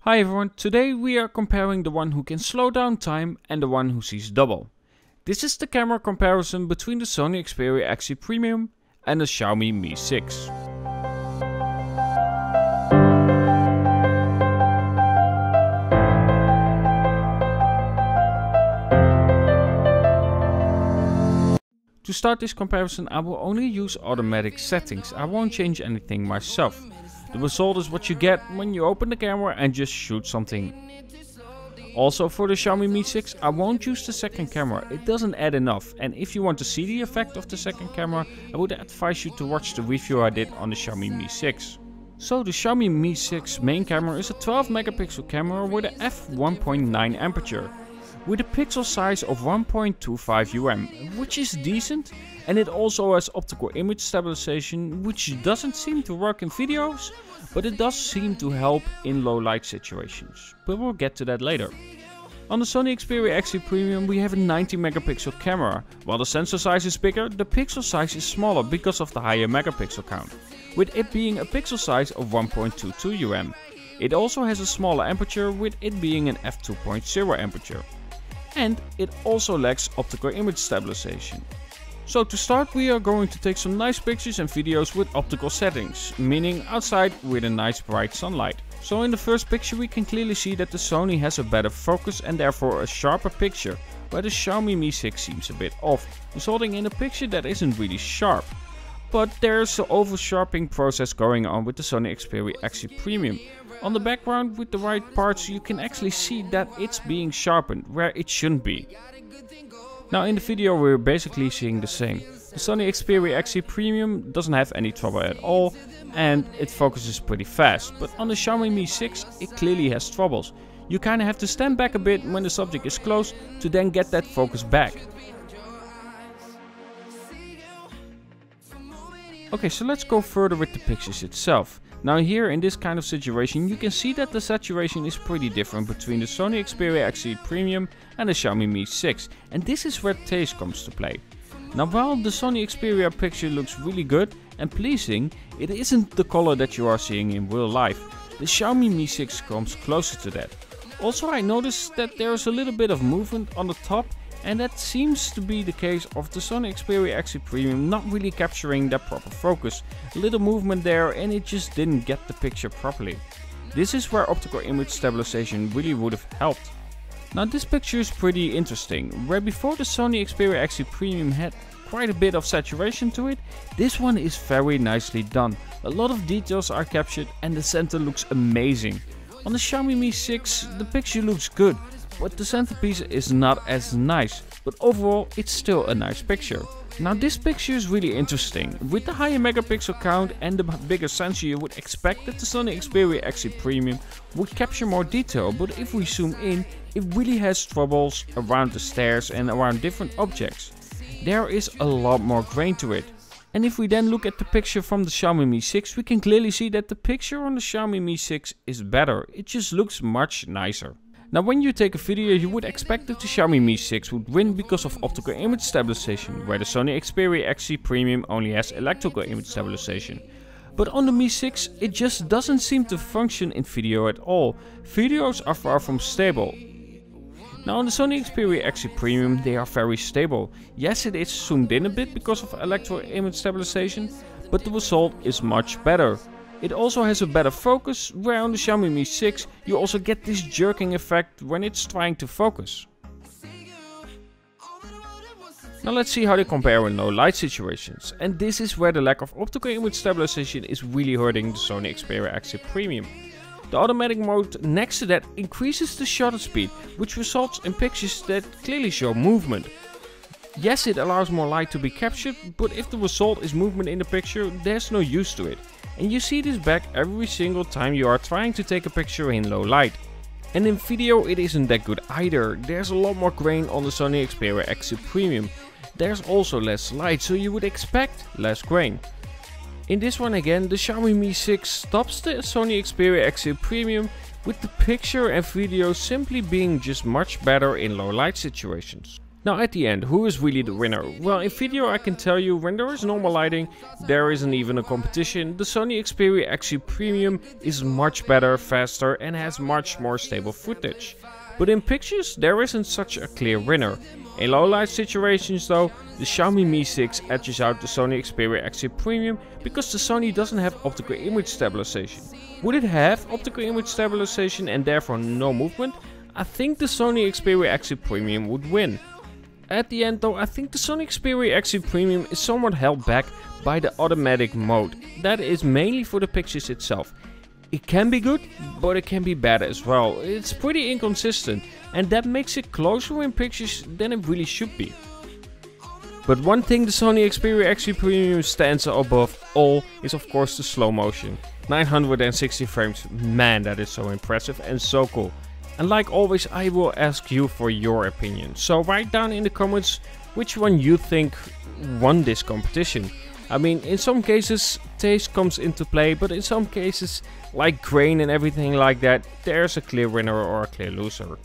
Hi everyone, today we are comparing the one who can slow down time and the one who sees double. This is the camera comparison between the Sony Xperia XZ Premium and the Xiaomi Mi 6. To start this comparison, I will only use automatic settings. I won't change anything myself. The result is what you get when you open the camera and just shoot something. Also for the Xiaomi Mi 6, I won't use the second camera. It doesn't add enough, and if you want to see the effect of the second camera, I would advise you to watch the review I did on the Xiaomi Mi 6. So the Xiaomi Mi 6 main camera is a 12 megapixel camera with an f1.9 aperture. With a pixel size of 1.25 which is decent, and it also has optical image stabilization, which doesn't seem to work in videos, but it does seem to help in low light situations, but we'll get to that later. On the Sony Xperia XZ Premium we have a 90 megapixel camera. While the sensor size is bigger, the pixel size is smaller because of the higher megapixel count, with it being a pixel size of 1.22 It also has a smaller aperture, with it being an f2.0 aperture. And it also lacks optical image stabilization. So to start, we are going to take some nice pictures and videos with optical settings, meaning outside with a nice bright sunlight. So in the first picture we can clearly see that the Sony has a better focus and therefore a sharper picture, where the Xiaomi Mi 6 seems a bit off, resulting in a picture that isn't really sharp. But there's an over-sharpening process going on with the Sony Xperia XZ Premium. On the background with the right parts you can actually see that it's being sharpened where it shouldn't be. Now in the video we're basically seeing the same. The Sony Xperia XZ Premium doesn't have any trouble at all and it focuses pretty fast, but on the Xiaomi Mi 6 it clearly has troubles. You kinda have to stand back a bit when the subject is close to then get that focus back. Okay, so let's go further with the pictures itself. Now here in this kind of situation you can see that the saturation is pretty different between the Sony Xperia XZ Premium and the Xiaomi Mi 6, and this is where taste comes to play. Now while the Sony Xperia picture looks really good and pleasing, it isn't the color that you are seeing in real life. The Xiaomi Mi 6 comes closer to that. Also I noticed that there is a little bit of movement on the top, and that seems to be the case of the Sony Xperia XZ Premium not really capturing that proper focus. A little movement there and it just didn't get the picture properly. This is where optical image stabilization really would have helped. Now this picture is pretty interesting. Where before the Sony Xperia XZ Premium had quite a bit of saturation to it, this one is very nicely done. A lot of details are captured and the center looks amazing. On the Xiaomi Mi 6 the picture looks good, but the centerpiece is not as nice, but overall it's still a nice picture. Now this picture is really interesting. With the higher megapixel count and the bigger sensor you would expect that the Sony Xperia XZ Premium would capture more detail, but if we zoom in, it really has troubles around the stairs and around different objects. There is a lot more grain to it. And if we then look at the picture from the Xiaomi Mi 6, we can clearly see that the picture on the Xiaomi Mi 6 is better. It just looks much nicer. Now when you take a video you would expect that the Xiaomi Mi 6 would win because of optical image stabilization, where the Sony Xperia XZ Premium only has electrical image stabilization. But on the Mi 6 it just doesn't seem to function in video at all. Videos are far from stable. Now on the Sony Xperia XZ Premium they are very stable. Yes, it is zoomed in a bit because of electrical image stabilization, but the result is much better. It also has a better focus, where on the Xiaomi Mi 6 you also get this jerking effect when it's trying to focus. Now let's see how they compare in low light situations, and this is where the lack of optical image stabilization is really hurting the Sony Xperia XZ Premium. The automatic mode next to that increases the shutter speed, which results in pictures that clearly show movement. Yes, it allows more light to be captured, but if the result is movement in the picture, there's no use to it. And you see this back every single time you are trying to take a picture in low light. And in video it isn't that good either. There's a lot more grain on the Sony Xperia XZ Premium. There's also less light, so you would expect less grain. In this one again, the Xiaomi Mi 6 stops the Sony Xperia XZ Premium, with the picture and video simply being just much better in low light situations. Now at the end, who is really the winner? Well, in video I can tell you, when there is normal lighting, there isn't even a competition. The Sony Xperia XZ Premium is much better, faster and has much more stable footage. But in pictures there isn't such a clear winner. In low light situations though, the Xiaomi Mi 6 edges out the Sony Xperia XZ Premium because the Sony doesn't have optical image stabilization. Would it have optical image stabilization and therefore no movement? I think the Sony Xperia XZ Premium would win. At the end though, I think the Sony Xperia XZ Premium is somewhat held back by the automatic mode. That is mainly for the pictures itself. It can be good, but it can be bad as well. It's pretty inconsistent and that makes it closer in pictures than it really should be. But one thing the Sony Xperia XZ Premium stands above all is of course the slow motion. 960 frames, man, that is so impressive and so cool. And like always, I will ask you for your opinion. So write down in the comments which one you think won this competition. I mean, in some cases taste comes into play, but in some cases, like grain and everything like that, there's a clear winner or a clear loser.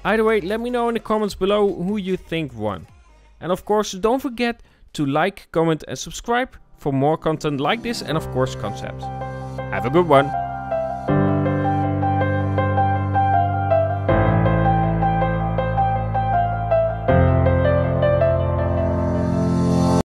Either way, let me know in the comments below who you think won. And of course, don't forget to like, comment and subscribe for more content like this and of course concepts. Have a good one.